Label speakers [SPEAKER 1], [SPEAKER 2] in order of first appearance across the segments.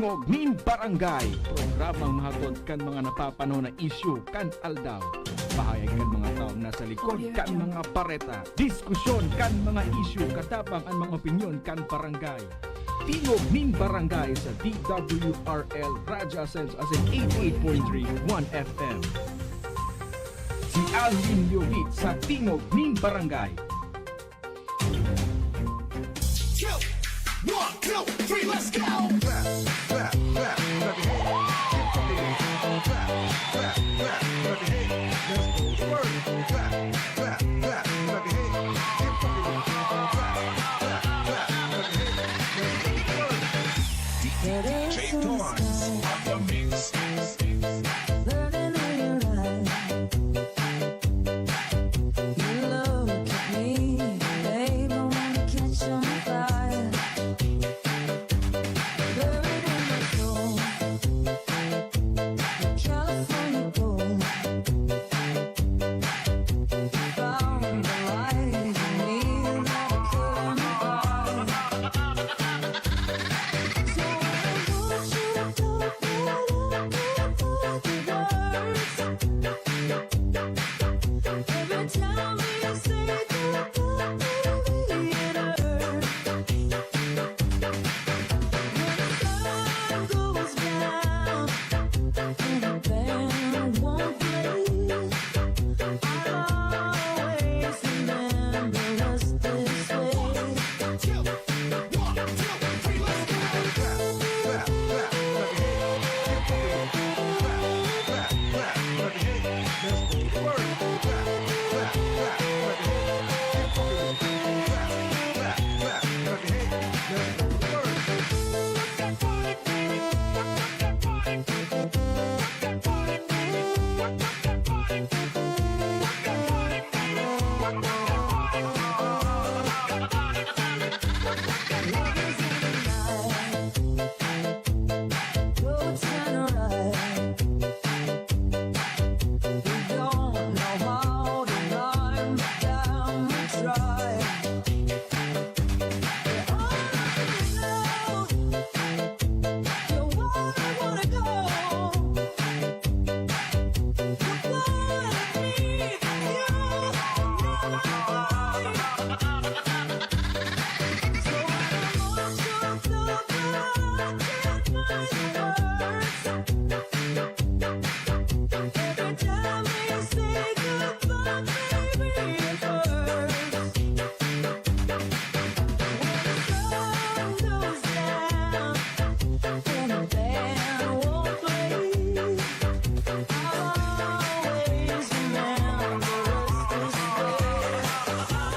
[SPEAKER 1] Tingog nin Barangay, programang mahatod kan mga napapanaw na isyu kan aldaw. Bahayag kan mga taong nasa likod kan mga pareta. Diskusyon kan mga isyu katabang ang mga opinyon kan barangay. Tingog nin Barangay sa DWRL Radyo Sense as in 88.3 1 FM. Si Alvin Liovit sa Tingog nin Barangay.
[SPEAKER 2] 1, 2, 3, let's go!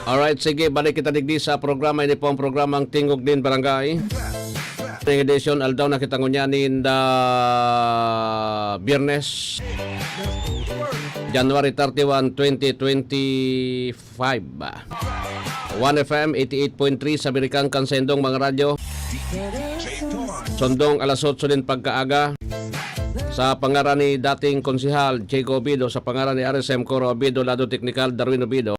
[SPEAKER 3] Alright, sige, balik kita digdi sa programa. Ini po ang programang Tingog din Barangay. Ning edition, aldaw na kita ngunyanin da Biyernes, January 31, 2025. 1FM 88.3 sa Amerikang Kansendong mga radyo. Sondong alas 8 din pagkaaga. Sa pangaran ni dating konsihal Chico Obido, sa pangaran ni RSM Coro Obido, Lado Technical Darwin Obido.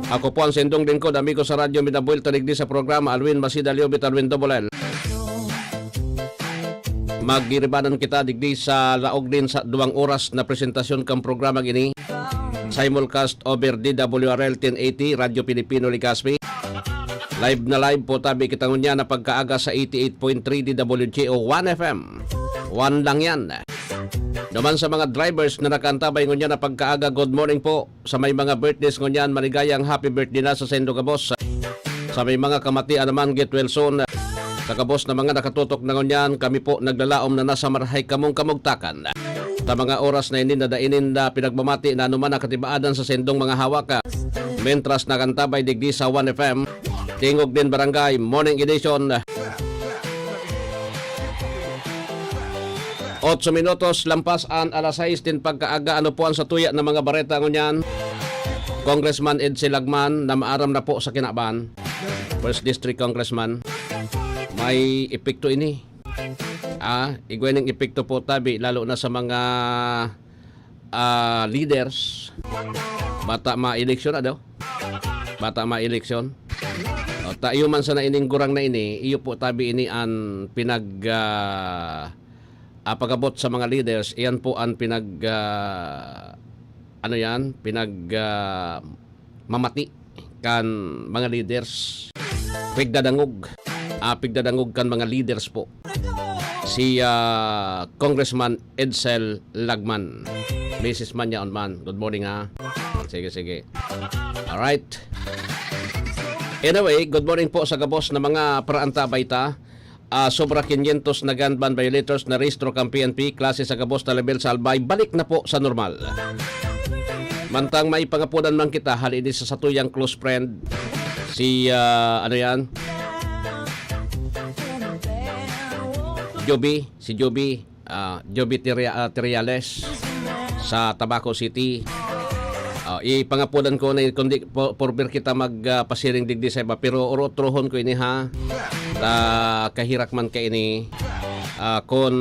[SPEAKER 3] Ako po ang sendong din ko, amigo sa radyo Minabuel, taligdi sa programa Alwin Masida Liobit, Alwin Dobolel. Magiribanan kita digdi sa laog din sa 2 oras na presentasyon kang programa gini. Simulcast over DWRL 1080, Radyo Pilipino Legazpi. Live na live po tabi kita ngunya na pagkaaga sa 88.3 DWGO 1FM. 1 lang yan. Naman sa mga drivers na nakantabay ngunya na pagkaaga, good morning po. Sa may mga birthdays ngunyan, maligayang happy birthday na sa Sendo Kabos. Sa may mga kamatian naman, get well soon. Sa kabos na mga nakatutok na ngunyan, kami po naglalaom na nasa marhay kamong kamugtakan. Sa mga oras na nadainin na pinagmamati na anuman nakatibaadan sa sendong mga hawaka. Mentras nakantabay digdi sa 1FM. Tingog din Barangay, Morning Edition. 8 minutos lampas an alas 6 din pagkaaga. Ano po ang satuya ng mga bareta ngunyan? Congressman Ed Silagman na maaram na po sa Kinaban, First District Congressman. May epekto ini. Igway ng epekto po tabi lalo na sa mga leaders. Bata ma-eleksyon Bata ma-eleksyon. Ta iyo man sa na ining gurang na ini, iyo po tabi ini an pagabot sa mga leaders, iyan po ang mamati kan mga leaders. Pigdadangog kan mga leaders po. Si Congressman Edsel Lagman. Mrs. man yaon man. Good morning ha. Sige. Alright. Anyway, good morning po sa gabos na mga praanta baita. Sobra 500 na gun ban violators na rehistro kang PNP, klase sa gabos na level sa Albay, balik na po sa normal. Mantang may pangapunan man kita, halini sa satuyang close friend, si Joby Teriales sa Tabaco City. Ipangapunan ko na kundi porbir kita magpasiring digdi sa iba, pero urotrohon ko ini ha. Kahirak man ka ini kon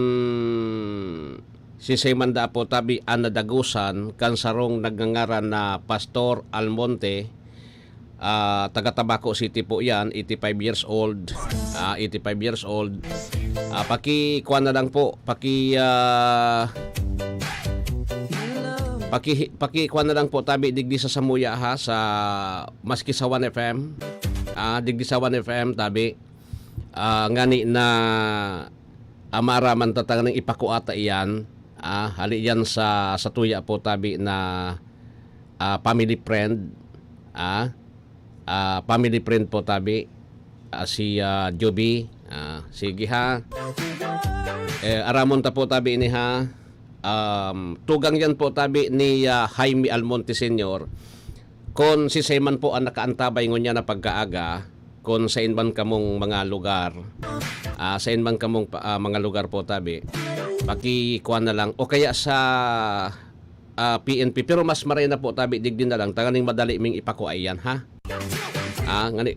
[SPEAKER 3] si Seymanda po tabi anadagusan kan sarong nagngangaran na Pastor Almonte, taga Tabaco City po yan, 85 years old. Paki-kuha na lang po, paki-kuha na lang po tabi digdi sa Samuya ha, sa maski sa 1 FM. Digdi sa 1 FM tabi. Ngani na amara man tatang ng ipakuata iyan, hali yan sa tuya po tabi na family friend, family friend po tabi, si Joby. Sige ha. Aramon ta po tabi ini ha. Tugang yan po tabi ni Jaime Almonte Sr. Kon si Seyman po ang nakaantabay ngunya na pagkaaga, kung sa inban kamong mga lugar, mga lugar po tabi, pakikuan na lang o kaya sa PNP, pero mas maray na po tabi digdin na lang tanganing madali ming ipakuayan ha.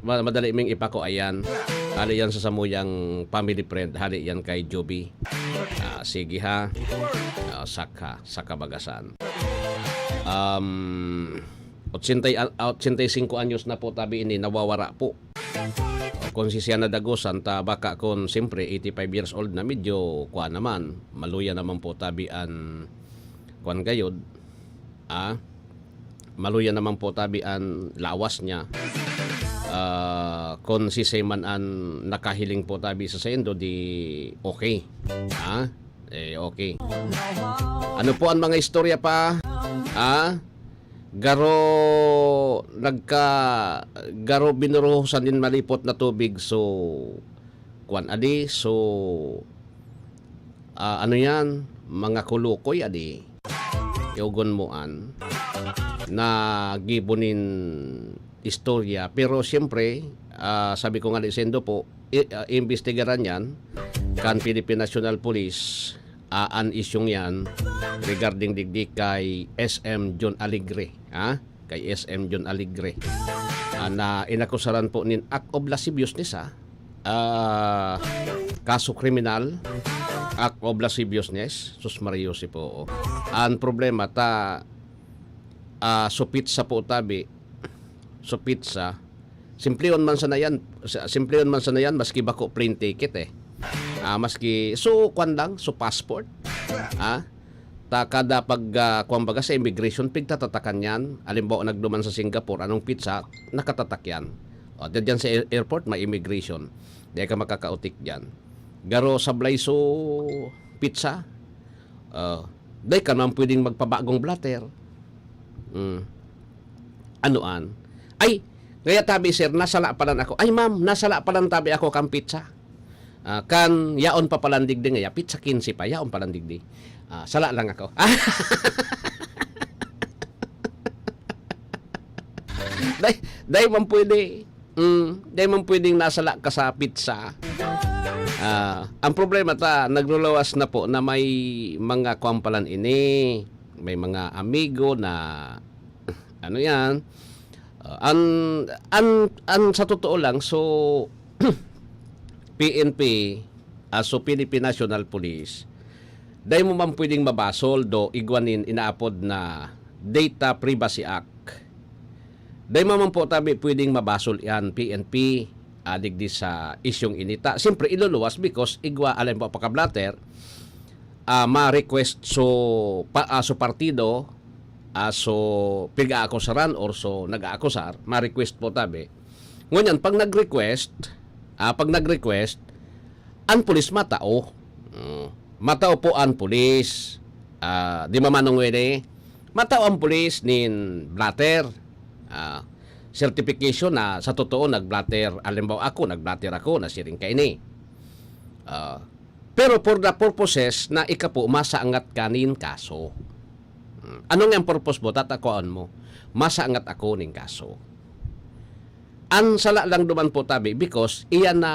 [SPEAKER 3] Madali ming ipakuayan. Hali yan sa Samuyang family friend, hali yan kay Joby. Sige ha. Saka bagasan. 85 anyos na po tabi ini, nawawara po. Kung si siya nadagosan, baka kung siyempre 85 years old na, medyo kuha naman, maluya naman po tabi an kuhan gayod, maluya naman po tabi an lawas niya. Kung si Seyman an nakahiling po tabi sa sendo, di okay. Okay. Ano po ang mga istorya pa? Garo binuruhusan din malipot na tubig, so kuan adi, so ano yan, mga kulukoy adi, iugon moan na gibunin istorya, pero siyempre sabi ko nga di sendo po, imbestigaran yan kan Philippine National Police, an isyong yan regarding digdi kay SM John Aligre, kay SM John Aligre, na inakusaran po nin act of lasciviousness, kaso kriminal, act of lasciviousness, sus Mariosi po. Ang problema supitsa po tabi, supitsa, simplion man sa na yan, maski bako plane ticket maski so kwan lang, so passport, kada pag kumbaga sa immigration, pigtatatakan yan. Alimbawa nagduman sa Singapore, anong pizza, nakatatak yan. Diyan sa airport may immigration, di ka makakautik dyan. Garo sablay so pizza, di ka naman pwedeng magpabagong blatter. Anoan ay kaya tabi sir, nasala palan ako. Ay ma'am, nasala palan tabi ako kang pizza. Kan yaon pa palandig din nga, pizza 15 pa, yaon palandig di. Sala lang ako. Day man pwede. Day man pwedeng nasala ka sa pizza. Ang problema nagluluwas na po na may mga kwampalan ini, may mga amigo na ano yan. Sa totoo lang, so PNP, so Philippine National Police, dahil mo man pwedeng mabasol do igwanin inaapod na Data Privacy Act. Dahil mo man po tabi pwedeng mabasol yan PNP, digdi sa isyong inita. Siyempre iluluwas because igwa alam po pagka-blatter ma-request so partido so piga-akusaran or so nag-akusar, ma-request po tabi. Ngunyan pag nag-request, ang pulis matao. Matao po ang pulis. Di mamanong wede. Matao ang pulis nin blatter. Certification na sa totoo nag-blatter. Alimbawa ako, nag-blatter ako na siring kaini. Pero for the purposes na ikapo masaangat kanin kaso. Ano nga ang purpose mo? Tatakoan mo. Masaangat ako ning kaso. Ang sala lang duman po tabi because iyan na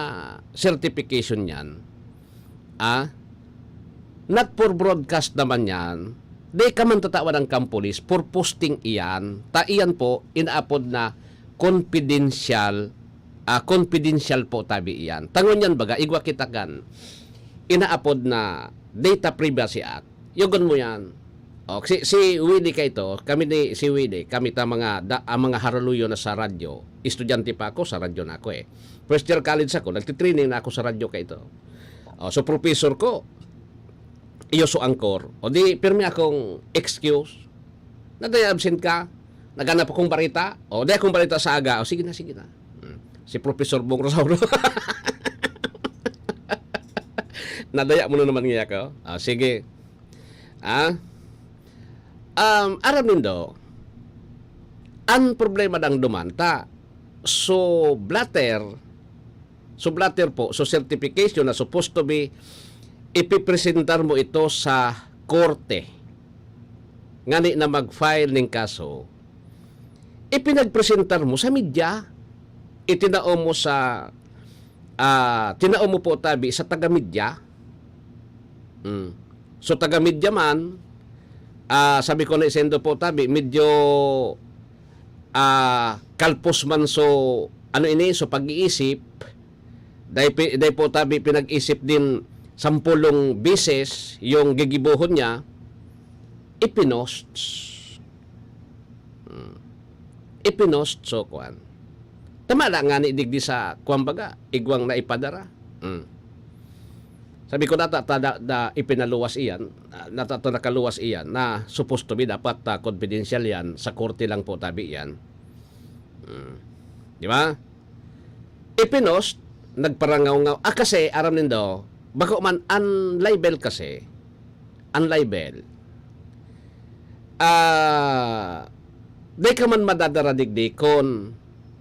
[SPEAKER 3] certification yan. Not for broadcast naman yan. Di ka man tatawan ng kampulis for posting iyan. Ta iyan po inaapod na confidential po tabi iyan. Tangon yan baga, igwa kita kan. Inaapod na Data Privacy Act. Yogon mo yan. Si Willie ka ito, si Willie, kami ta mga haraluyo na sa radyo. Estudyante pa ako, sa radyo na ako eh. First year college ako, nagtitraining na ako sa radyo ka ito. So professor ko, iyo so angkor. O di, pirmi akong excuse. Naday absent ka, naghanap akong barita. O di akong barita sa aga. O sige na. Si Professor Bong Rosauro. Nadaya mo na naman niya ko. Sige. Aram nindo, ang problema ng dumanta, so blatter po, so certification na supposed to be, ipipresentar mo ito sa korte. Ngani na mag-file ng kaso, ipinagpresentar mo sa media, itinao mo sa, tinao mo po tabi sa taga-media. So taga-media man, sabi ko na isendo po tabi, medyo kalpos man so so pag-iisip, dahil po tabi pinag-isip din 10 beses yung gigibuhon niya, ipinost so kuan. Tama lang nga ni digdi sa kuan baga, igwang na ipadara. Sabi ko ipinaluwas iyan, nakaluwas iyan na supposed to be dapat confidential yan, sa korte lang po tabi yan. Di ba? Ipinost, nagparangaw-ngaw. Kasi aram nindo, bako man unlibel kasi, unlibel. Di ka man madadaradigdi kung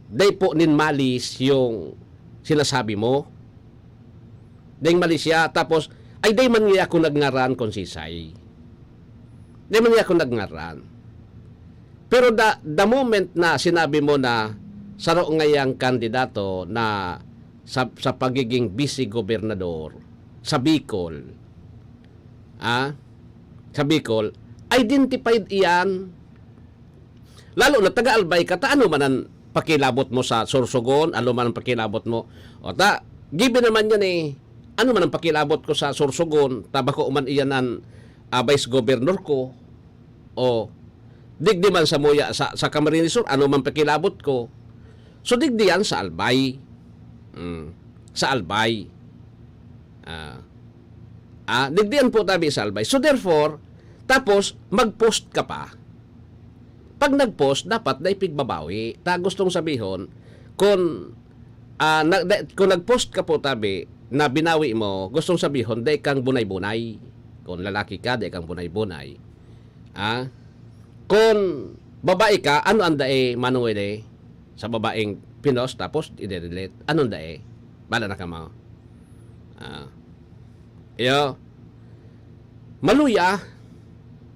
[SPEAKER 3] di po nin malis yung sinasabi mo. Ding Malaysia, tapos, ay day man niya ako nagngaran kung sisay. Day man niya ako nagngaran. Pero the moment na sinabi mo na saro ngayang kandidato na sa pagiging vice-gobernador sa Bicol, sa Bicol, identified iyan. Lalo na taga-Albay ka, ano man ang pakilabot mo sa Sorsogon, ano man ang pakilabot mo. O given naman yan eh, ano man ang pakilabot ko sa Sorsogon, tabako man iyan ang vice governor ko, o digdi man sa Moya, sa Camarines Sur, ano man pakilabot ko. So digdi yan sa Albay. Sa Albay. Digdi yan po tabi sa Albay. So therefore, tapos mag-post ka pa. Pag nag-post, dapat na ipigbabawi. Gustong sabihon, kung nag-post ka po tabi, na binawi mo, gustong sabihin, day kang bunay-bunay. Kung lalaki ka, day kang bunay-bunay. Kung babae ka, ano ang dae, manuwede, sa babaeng pinos, tapos i-delete. Anong dae? Bala na ka mo.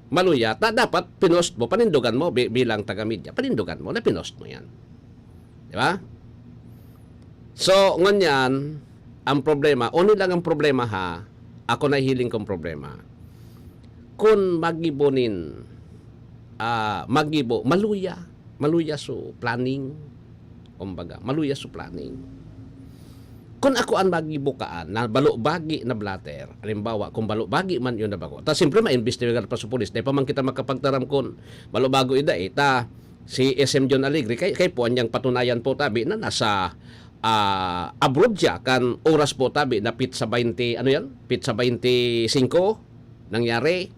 [SPEAKER 3] Maluya, dapat pinost mo, panindugan mo bilang taga-media. Panindugan mo, na pinost mo yan. Di ba? So, nganyan, ang problema, lang ang problema ha, ako na hiling kong problema. Kung magibonin, maluya so planning, kumbaga, maluya so planning. Kung ako ang magibukaan na balubagi na blatter, halimbawa, kung balubagi man yun na bago, siyempre ma-investigar pa sa pulis, dahil pa man kita makapagtaram kung balubago ida, si SM John Alegre, kay po anyang patunayan po tabi na nasa abroad siya kan oras po tabi na pit sa 20 ano yan? Pit sa 25 nangyari.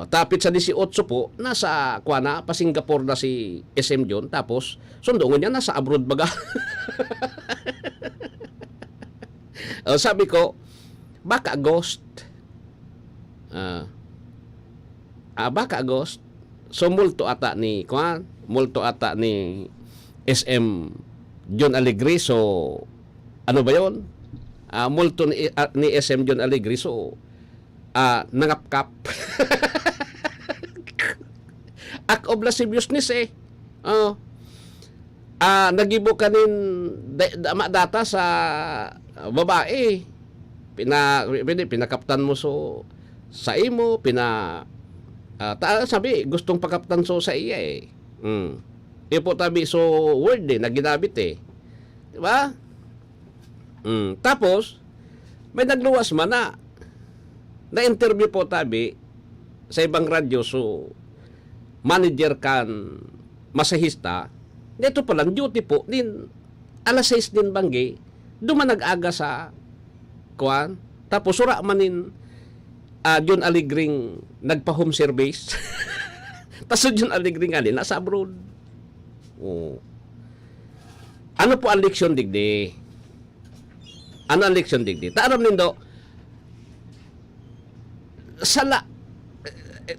[SPEAKER 3] Tapit sa 18 po nasa kuana pa Singapore na si SM John tapos sundungon niya nasa abroad baga. Sabi ko baka ghost. Baka ghost. So multo ata ni SM John Alegre. So ano ba 'yon? Multo ni SM John Alegre. So nangapkap. Ak of lasciviousness nagibo kanin data sa babae. Pinakaptan mo so sa imo, sabi gustong pakaptan so sa iya Ipo tabi so word naginabit di ba? Tapos may nagluwas man na interview po tabi sa ibang radyo so manager kan masahista dito pa lang duty po din alas 6 din banggi duman nag-aga sa kuan tapos sura manin John Alegring nagpa-home service. Tapos John Alegring ali nasa abroad. Ano po ang leksyon digdi? Ano ang leksyon digdi? Taaram nindo sala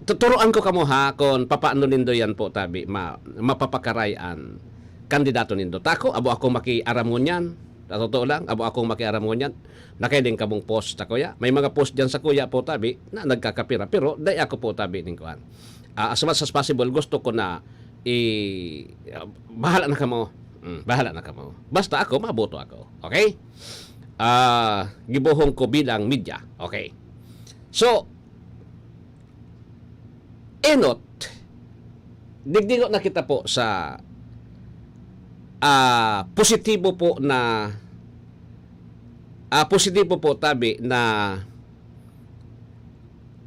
[SPEAKER 3] tuturuan ko kamo ha kung papaano nindo yan po tabi mapapakarayan kandidato nindo. Tako abo ako makiaramon yan. Totoo lang, abo akong makiaramon yan. Nakaiding kamong post sa kuya. May mga post dyan sa kuya po tabi na nagkakapira. Pero day ako po tabi ning kuan. As much as possible, gusto ko na bahala na kamo. Bahala na kamo. Basta ako, maboto ako. Okay? Gibuhong ko bilang media. Okay. So, enot, digdigot na kita po sa positibo po tabi na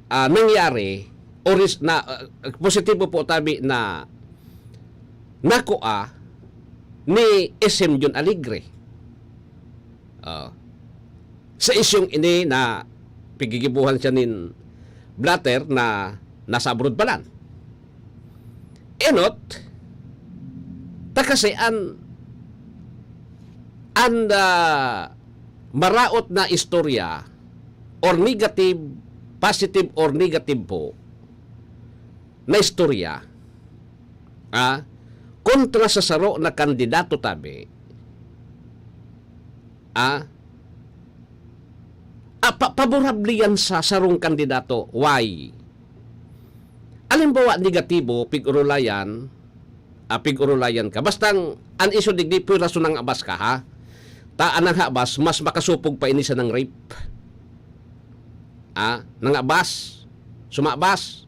[SPEAKER 3] nangyari positibo po tabi na nakuha ni SM John Alegre sa isyong ini na pigigibuhan siya nin blatter na nasa abroad balan. Enot kasi maraot na istorya or negative, positive or negative po na istorya kontra sa saro na kandidato tabi paborable yan sa sarong kandidato. Why? Alimbawa negatibo pig-urulayan ka. Bastang an iso digdi pura sunang abas ka ha. Anang habas mas makasupog pa ini sa ng rape. Nang abas, sumabas.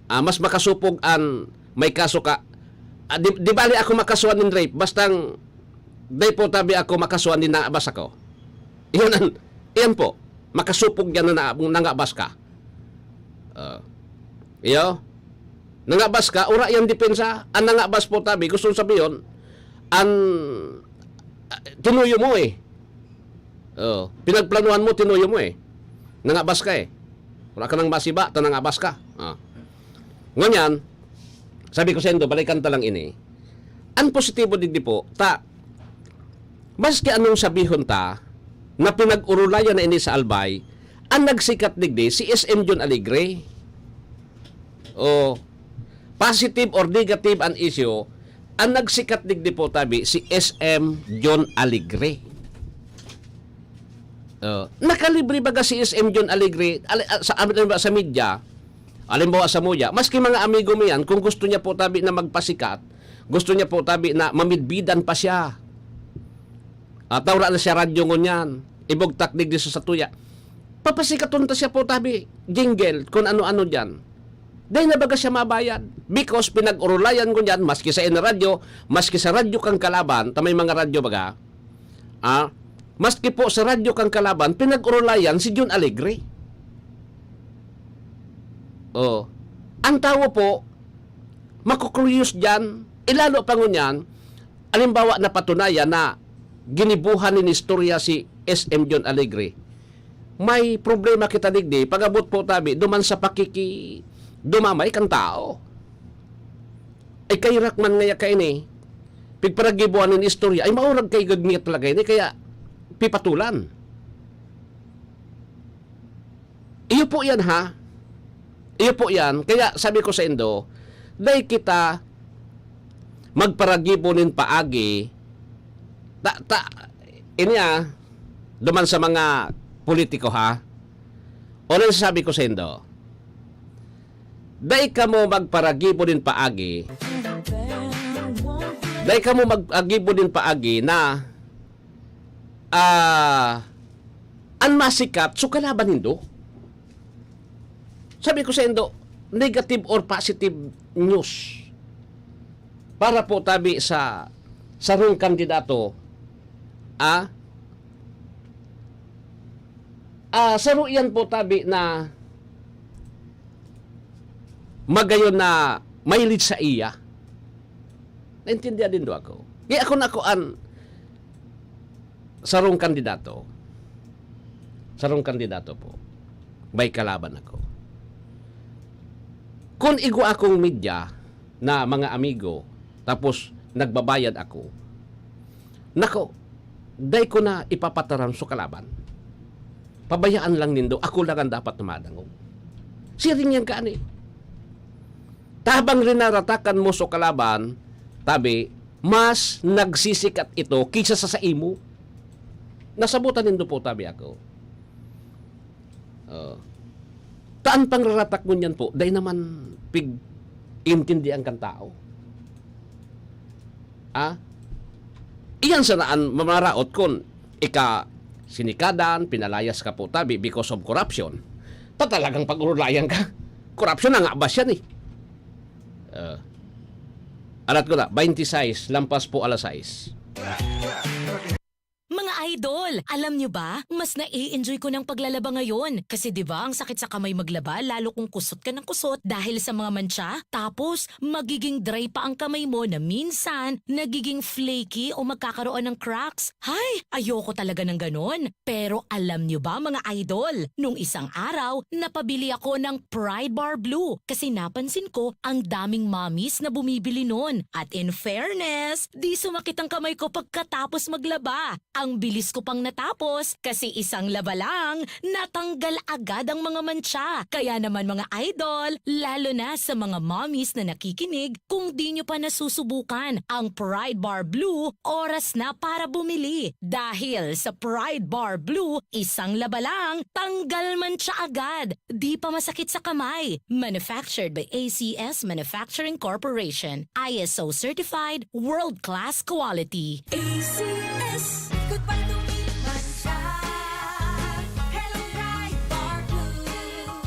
[SPEAKER 3] Mas makasupog an may kaso ka. Di bali ako makasuan nin rape bastang day po tabi ako makasuan din nang abas ako. Iyan po. Makasupog yan na nang abas ka. Iyo. Nangabas ka, ura yung depensa. Ang nangabas po tabi, gusto sabihin, tinuyo mo pinagplanuhan mo, tinuyo mo Nangabas ka Wala ka nang masiba, nangabas ka. Ngunyan, sabi ko sa endo, balikan ta lang ini. Ang positibo digdi po, maski anong sabihon ta, na pinag-urulayan na ini sa Albay, ang nagsikat digdi, si SM John Alegre. Positive or negative an issue, ang nagsikat digdi po tabi si SM John Alegre. Nakalibre baga si SM John Alegre sa media, alimbawa sa muya, maski mga amigo mo yan, kung gusto niya po tabi na magpasikat, gusto niya po tabi na mamidbidan pa siya. Tawra na siya radyo ngunyan, ibugtak digdi sa tuya. Papasikaton ta siya po tabi, jingle, kung ano-ano dyan. Dahil na baga siya mabayad. Because pinag-urulayan ko dyan, maski sa radyo, maski sa radyo kang kalaban, tamay mga radyo baga, maski po sa radyo kang kalaban, pinag-urulayan si John Alegre. Ang tawo po, makukuryos dyan, ilalo pa ngunyan, alimbawa na patunayan na ginibuhan ni istorya si SM John Alegre, may problema kita digdi, pagabot po tabi, duman sa pakiki, dumamay kang tao. Ay kay Rakman ngaya kay ni, pigparagibuhan ni istorya, ay maurag kay gagmiyat talaga ini, kaya pipatulan. Iyo po yan ha. Iyo po yan. Kaya sabi ko sa Indo, dahil kita magparagibunin paagi, duman sa mga politiko ha. O nang sabi ko sa Indo, dahil ka mo magparagibunin paagi, dahil ka mo mag-agibunin paagi na an masikat so kalaban nindo. Sabi ko sa Indo, negative or positive news para po tabi sa sarong kandidato saro yan po tabi na magayon na may lead sa iya. Naintindihan din do ako. Kaya ako na sarong kandidato po, may kalaban ako. Kung igo akong media na mga amigo, tapos nagbabayad ako, nako, day ko na ipapataran sa kalaban. Pabayaan lang nindo, ako lang ang dapat tumadangog. Siring yan ka ani. Tabang rinaratakan mo sa kalaban, tabi, mas nagsisikat ito kaysa sa imo. Nasabutan nindo po tabi ako. Taan pang raratak mo niyan po, dahil naman intindihan kang tao. Iyan sa naan mamaraot kung sinikadan, pinalayas ka po tabi because of corruption. Talagang pag-urulayan ka. Corruption na nga ba siya ni? Alat ko na, 26, lampas po alas 6.
[SPEAKER 4] Mga idol, alam nyo ba, mas nai-enjoy ko ng paglalaba ngayon. Kasi 'di ba ang sakit sa kamay maglaba, lalo kung kusot ka ng kusot dahil sa mga mantsa. Tapos, magiging dry pa ang kamay mo na minsan, nagiging flaky o magkakaroon ng cracks. Hay, ayoko talaga ng ganon. Pero alam nyo ba mga idol, nung isang araw, napabili ako ng Pride Bar Blue. Kasi napansin ko, ang daming mommies na bumibili nun. At in fairness, di sumakit ang kamay ko pagkatapos maglaba. Ang bilis ko pang natapos kasi isang laba lang, natanggal agad ang mga mantsa. Kaya naman mga idol, lalo na sa mga mommies na nakikinig, kung di nyo pa nasusubukan ang Pride Bar Blue, oras na para bumili. Dahil sa Pride Bar Blue, isang laba lang, tanggal mantsa agad. Di pa masakit sa kamay. Manufactured by ACS Manufacturing Corporation. ISO certified, world-class quality.
[SPEAKER 5] ACS, goodbye to me, mancha. Hello, Pride Bar Blue.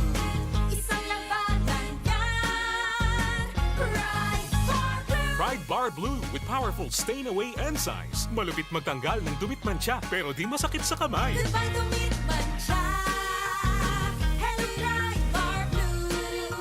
[SPEAKER 5] Isang labanan yan. Pride Bar Blue.
[SPEAKER 6] Pride Bar Blue with powerful stain-away enzymes. Malupit magtanggal ng dumit mancha pero di masakit sa kamay.
[SPEAKER 5] Goodbye to me, mancha. Hello, Pride Bar Blue.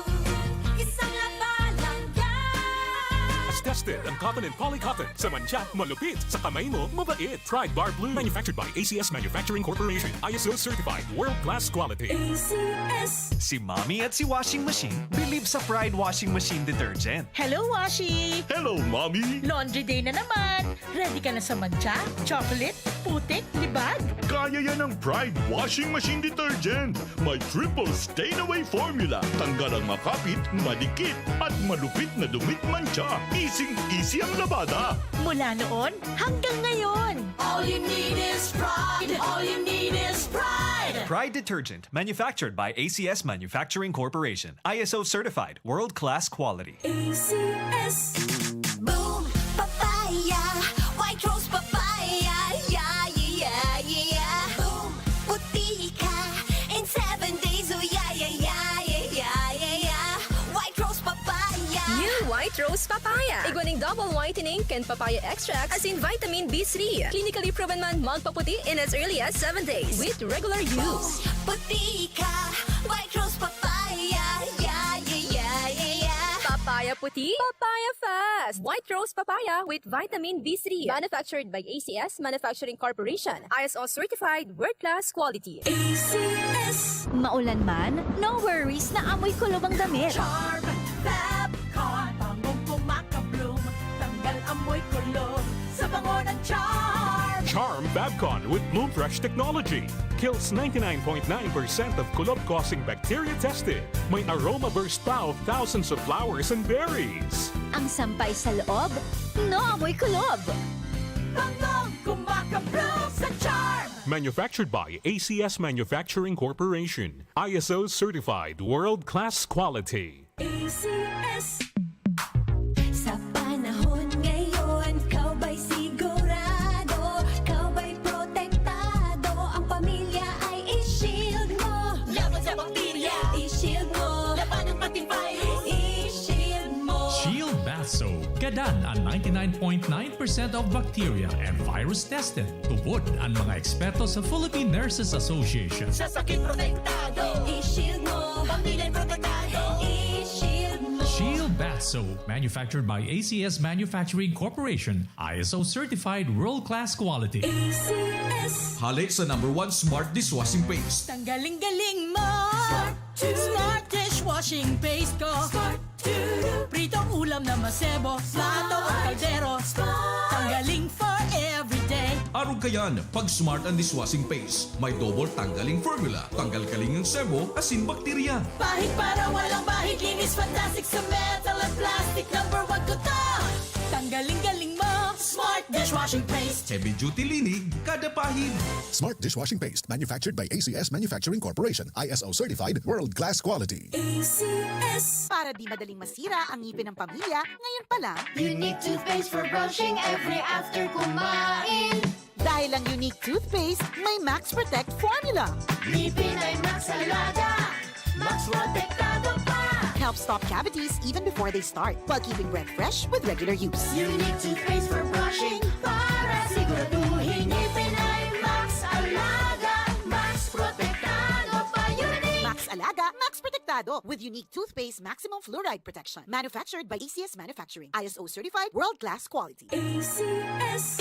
[SPEAKER 5] Isang labanan yan.
[SPEAKER 6] As tested ang cotton and polycotton. Sa mancha, malupit. Sa kamay mo, mabait. Pride Bar Blue. Manufactured by ACS Manufacturing Corporation. ISO certified. World-class quality.
[SPEAKER 5] ACS.
[SPEAKER 7] Si Mommy at si Washing Machine believe sa Pride Washing Machine Detergent.
[SPEAKER 8] Hello, Washi!
[SPEAKER 6] Hello, Mommy!
[SPEAKER 8] Laundry day na naman! Ready ka na sa mancha, chocolate, putik, libag?
[SPEAKER 9] Kaya yan ang Pride Washing Machine Detergent. May triple stain-away formula. Tanggal ang makapit, madikit, at malupit na dumit mancha. Easy ang labada.
[SPEAKER 8] Mula noon hanggang ngayon!
[SPEAKER 5] All you need is pride. All you need is pride.
[SPEAKER 7] Pride Detergent, manufactured by ACS Manufacturing Corporation. ISO certified, world-class quality.
[SPEAKER 5] ACS. Boom, papaya. White rose papaya. Yeah, yeah, yeah. Boom, puti ka. In 7 days, oh yeah, yeah, yeah, yeah, yeah, yeah. White rose papaya.
[SPEAKER 10] New White Rose Papaya. Igwaning double whitening and papaya extract as in vitamin B3. Clinically proven man magpaputi in as early as 7 days with regular use.
[SPEAKER 5] Puti ka. White rose papaya. Yeah, yeah, yeah, yeah, yeah.
[SPEAKER 10] Papaya puti, papaya fast. White rose papaya with vitamin B3. Manufactured by ACS Manufacturing Corporation. ISO certified world-class quality.
[SPEAKER 5] ACS.
[SPEAKER 11] Maulan man, no worries na amoy kulob ang damit.
[SPEAKER 8] Charm Fabcon, bangong kumakabloom, tanggal amoy kulob sa bango ng Charm.
[SPEAKER 6] Charm Babcon with Bloom Fresh technology. Kills 99.9% of kulob-causing bacteria tested. May aroma burst pa of thousands of flowers and berries.
[SPEAKER 11] Ang sampay sa loob, no amoy kulob.
[SPEAKER 8] Bangong kumakabloom sa Charm.
[SPEAKER 6] Manufactured by ACS Manufacturing Corporation. ISO certified world-class quality.
[SPEAKER 5] ACS. Sa panahon ngayon, kau ba'y sigurado? Kau ba'y protektado? Ang pamilya ay i-shield mo.
[SPEAKER 8] Laban sa bakterya,
[SPEAKER 5] I-shield mo.
[SPEAKER 8] laban ng pating virus.
[SPEAKER 5] I-shield mo.
[SPEAKER 12] Shield Bath Soap. Gadan ang 99.9% of bacteria and virus tested. Tubod ang mga eksperto sa Philippine Nurses Association.
[SPEAKER 8] Sa sakit protektado,
[SPEAKER 5] I-shield mo.
[SPEAKER 8] pamilya protektado.
[SPEAKER 5] I-shield mo.
[SPEAKER 12] Shield Bath Soap. Manufactured by ACS Manufacturing Corporation. ISO certified world-class quality.
[SPEAKER 5] ACS.
[SPEAKER 2] Halik sa #1 Smart Dishwashing Paste.
[SPEAKER 8] Tanggaling-galing mo. Smart dishwashing paste ko. Pritong ulam na masebo, plato o kaldero. Tanggaling for everyday.
[SPEAKER 2] Araw kayan, pag Smart ang Dishwashing Paste, may double tanggaling formula. Tanggal kaling ng sebo, asin bakterya.
[SPEAKER 8] Bahid para walang bahid, linis fantastic sa metal at plastic. #1 ko to. Tanggaling-galing mo. Smart dishwashing paste.
[SPEAKER 2] Heavy duty linig, kada pahid.
[SPEAKER 9] Smart Dishwashing Paste, manufactured by ACS Manufacturing Corporation. ISO certified, world-class quality.
[SPEAKER 5] ACS.
[SPEAKER 11] Para di madaling masira ang ngipin ng pamilya, ngayon pa lang.
[SPEAKER 5] Unique toothpaste for brushing every after kumain.
[SPEAKER 11] Dahil ang unique toothpaste, may Max Protect formula.
[SPEAKER 5] Ngipin ay Max Alaga. Max Protektado pa.
[SPEAKER 11] Helps stop cavities even before they start, while keeping breath fresh with regular use.
[SPEAKER 5] Unique toothpaste for brushing para siguraduhin ngipin ay Max Alaga. Max Protektado pa. Unique.
[SPEAKER 11] Max Alaga, Max Protectado with unique toothpaste maximum fluoride protection. Manufactured by ACS Manufacturing. ISO certified world-class quality.
[SPEAKER 5] ACS.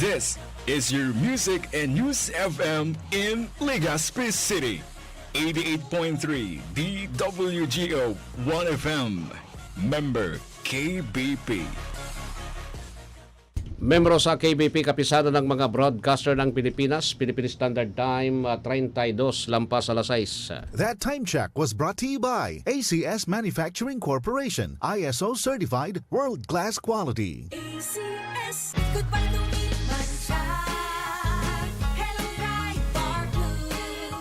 [SPEAKER 9] This is your Music and News FM in Legazpi City. 88.3 DWGO 1FM. Member KBP.
[SPEAKER 3] Membro sa KBP, kapisado ng mga broadcaster ng Pilipinas, Philippine Standard Time, 32 lampas alas 6.
[SPEAKER 13] That time check was brought to you by ACS Manufacturing Corporation, ISO certified world-class quality.
[SPEAKER 5] ACS. Goodbye to me, Mancha. Hello, bright bar blue.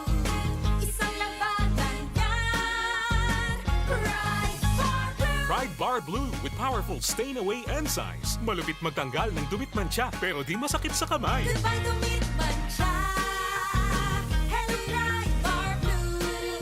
[SPEAKER 5] Isang labanan yan. Bright bar blue.
[SPEAKER 6] Pride Bar Blue with powerful stain-away enzymes. Malupit magtanggal ng dumit mancha pero di masakit sa kamay.
[SPEAKER 5] Goodbye to me, Mancha. Hello, bright bar blue.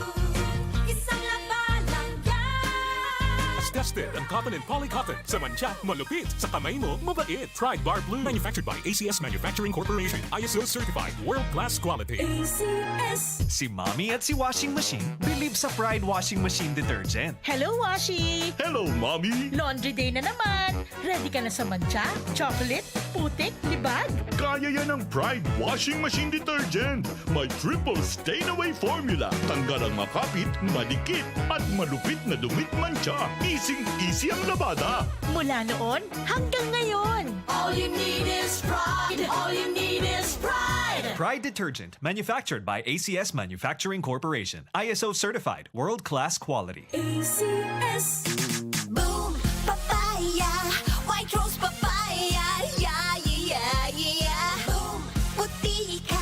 [SPEAKER 5] Isang labanan yan.
[SPEAKER 6] As tested ang cotton and polycotton. Sa mancha, malupit. Sa kamay mo, mabait. Pride Bar Blue. Manufactured by ACS Manufacturing Corporation. ISO certified world-class quality.
[SPEAKER 5] ACS.
[SPEAKER 7] Si Mommy at si Washing Machine believe sa Pride Washing Machine Detergent.
[SPEAKER 8] Hello, Washi!
[SPEAKER 9] Hello, Mommy!
[SPEAKER 8] Laundry day na naman. Ready ka na sa mancha, chocolate, putik, libag?
[SPEAKER 9] Kaya yan ang Pride Washing Machine Detergent. May triple stain-away formula. Tanggal ang makapit, madikit, at malupit na dumit mancha. Easy ang labada.
[SPEAKER 8] Mula noon hanggang ngayon.
[SPEAKER 5] All you need is pride. All you need is pride.
[SPEAKER 7] Pride Detergent, manufactured by ACS Manufacturing Corporation. ISO certified world-class quality.
[SPEAKER 5] ACS. Boom, papaya. White rose papaya. Yeah, yeah, yeah. Boom, puti ka.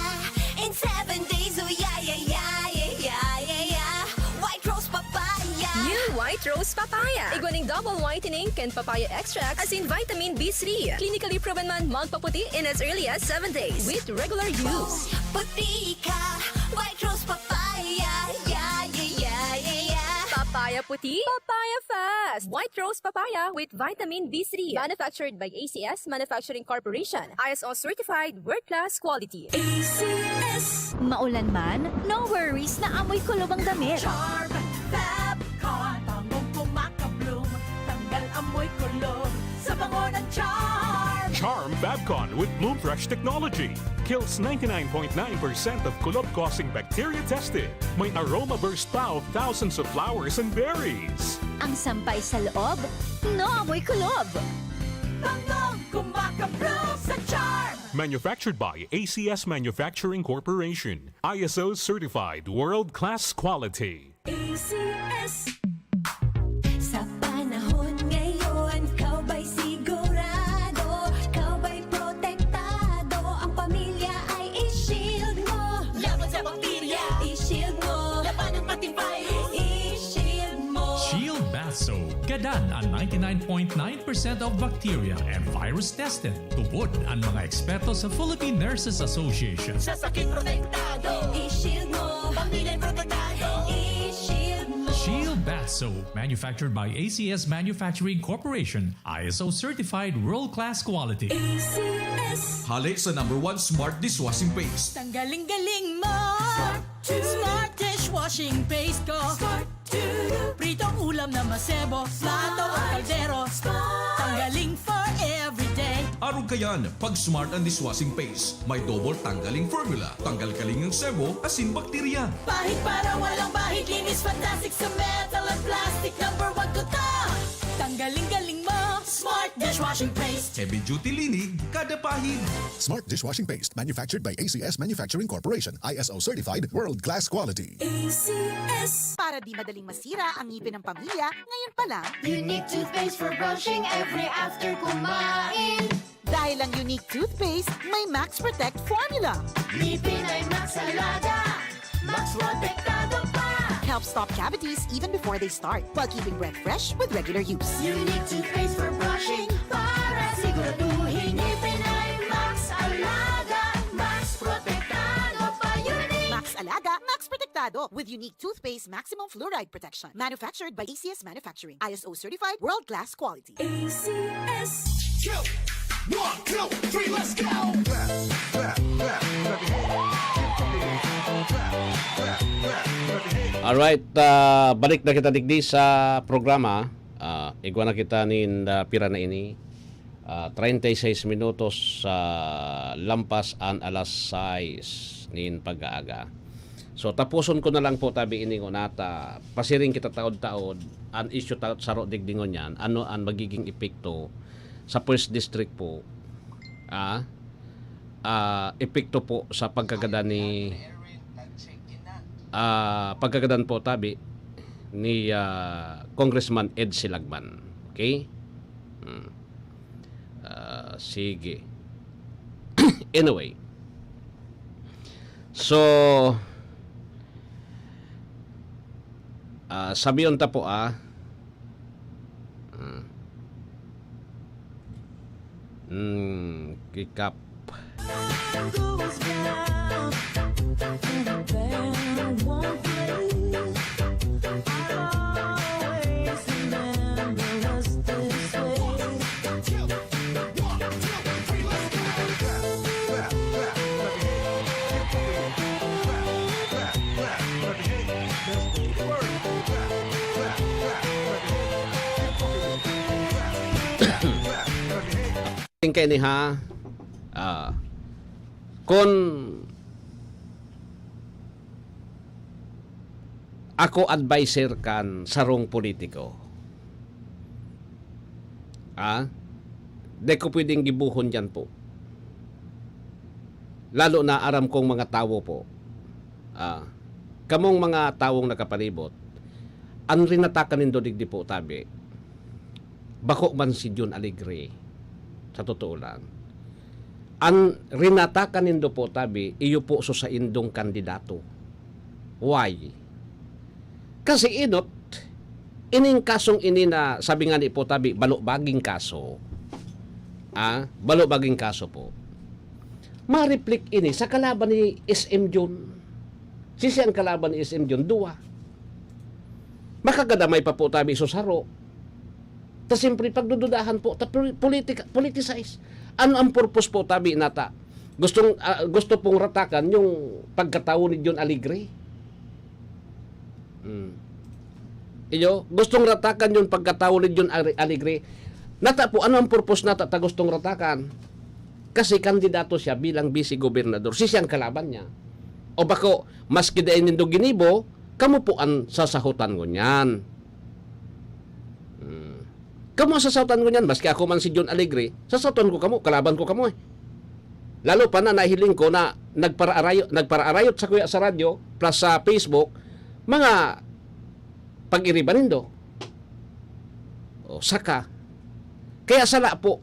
[SPEAKER 5] In 7 days, oh yeah, yeah, yeah, yeah, yeah, yeah. White rose papaya.
[SPEAKER 10] New White Rose Papaya. Iguaning double whitening and papaya extract as in vitamin B3. Clinically proven man magpaputi in as early as 7 days with regular use.
[SPEAKER 5] Puti ka. White rose papaya. Yeah, yeah, yeah, yeah, yeah.
[SPEAKER 10] Papaya puti, papaya fast. White Rose Papaya with vitamin B3. Manufactured by ACS Manufacturing Corporation. ISO certified world-class quality.
[SPEAKER 5] ACS.
[SPEAKER 11] Maulan man, no worries na amoy kulob ang damit.
[SPEAKER 8] Charm Fabcon, bangong kumakabloom,
[SPEAKER 6] Charm Fabcon with Bloom Fresh technology. Kills 99.9% of kulob-causing bacteria tested. May aroma burst pa of thousands of flowers and berries.
[SPEAKER 5] Ang sampay sa loob, no amoy kulob.
[SPEAKER 8] Bangong kumakabro sa charm.
[SPEAKER 6] Manufactured by ACS Manufacturing Corporation. ISO certified world-class quality.
[SPEAKER 8] ACS.
[SPEAKER 5] Sa panahon ngayon, kau ba'y sigurado? Kau ba'y protektado? Ang pamilya ay i-shield mo.
[SPEAKER 8] Laban sa bakterya.
[SPEAKER 5] I-shield mo.
[SPEAKER 8] Laban ng pating virus.
[SPEAKER 5] I-shield mo.
[SPEAKER 12] Shield Bath Soap. Gadan ang 99.9% of bacteria and virus tested. Tubod ang mga eksperto sa Philippine Nurses Association.
[SPEAKER 8] Sa sakit protektado.
[SPEAKER 5] I-shield mo.
[SPEAKER 8] Pamilya'y protektado.
[SPEAKER 5] I-shield mo.
[SPEAKER 12] Shield Bath Soap, manufactured by ACS Manufacturing Corporation, ISO certified world-class quality.
[SPEAKER 8] ACS.
[SPEAKER 2] Halik sa #1 Smart Dishwashing Paste.
[SPEAKER 8] Tanggaling-galing mo. Smart dishwashing paste ko. Pritong ulam na masebo. Plato o kaldero. Tanggaling for everyday.
[SPEAKER 2] Arog kayan, pag Smart and Dishwashing Paste, may double tanggaling formula. Tanggal kaling ng sebo, asin bakterya.
[SPEAKER 8] Bahid para walang bahid. Linis fantastic sa metal at plastic. #1 ko to. Tanggaling-galing mo. Smart dishwashing paste.
[SPEAKER 2] Heavy duty linig, kada pahid.
[SPEAKER 13] Smart Dishwashing Paste, manufactured by ACS Manufacturing Corporation, ISO certified, world-class quality.
[SPEAKER 8] ACS.
[SPEAKER 11] Para di madaling masira ang ngipin ng pamilya, ngayon pa lang,
[SPEAKER 5] Unique toothpaste for brushing every after kumain.
[SPEAKER 11] dahil ang unique toothpaste, may Max Protect formula.
[SPEAKER 8] Ngipin ay Max Alaga. Max protektado pa.
[SPEAKER 11] Helps stop cavities even before they start, while keeping breath fresh with regular use.
[SPEAKER 8] Unique toothpaste for brushing. Para siguraduhin ngipin ay Max Alaga. Max protektado pa. Unique.
[SPEAKER 11] Max Alaga, Max Protectado with unique toothpaste maximum fluoride protection. Manufactured by ACS Manufacturing. ISO certified world-class quality.
[SPEAKER 8] ACS.
[SPEAKER 9] 1, 2, 3, let's go!
[SPEAKER 3] Alright, balik na kita digdi sa programa. Igwa na kita nin pira na ini. 36 minutos lampas an alas 6 nin pag-aaga. So tapuson ko na lang po tabi ini nata. Pasiring kita taod-taod an issue taod saro digdingon yan. Ano ang magiging epekto sa first district po? Epekto po sa pagkagada ni pagkagadan po tabi ni Congressman Ed Silagman. Okay? Sige. Anyway. So sabiyon ta po kikap kay ni ha kung ako advisor kan sarong politiko di ko pwedeng gibuhon dyan po, lalo na aram kong mga tao po, kamong mga taong nakapalibot ang rinatakan nindo digdi po tabi bako man si Jun Alegre. Sa totoo lang, ang rinatakan nindo po tabi, iyo po so sa indong kandidato. Why? Kasi inot, ining kasong ini na sabi nga ni po tabi, balobaging kaso. Balobaging kaso po. Ma-reflect ini sa kalaban ni SM Jun. Sisi ang kalaban ni SM Jun, 2. Makagadamay pa po tabi so saro. Ta simpre pagdududahan po, ta politicize. Ano ang purpose po tabi nata? Gusto pong ratakan yung pagkatao ni John Alegre. Iyo, gustong ratakan yung pagkatao ni John Alegre. Nata po, ano ang purpose nata ta gustong ratakan? Kasi kandidato siya bilang vice-gobernador. Si siyang kalaban niya. O bako, maski dahin nindo ginibo, kamo po ang sasahutan ko niyan. Kamo ang sasahutan ko niyan. Maski ako man si John Alegre, sasahutan ko kamo, kalaban ko kamo eh. Lalo pa na nahiling ko na nagparaarayot sa kuya sa radyo plus sa Facebook, mga pag-iriban nindo. O saka. Kaya sala po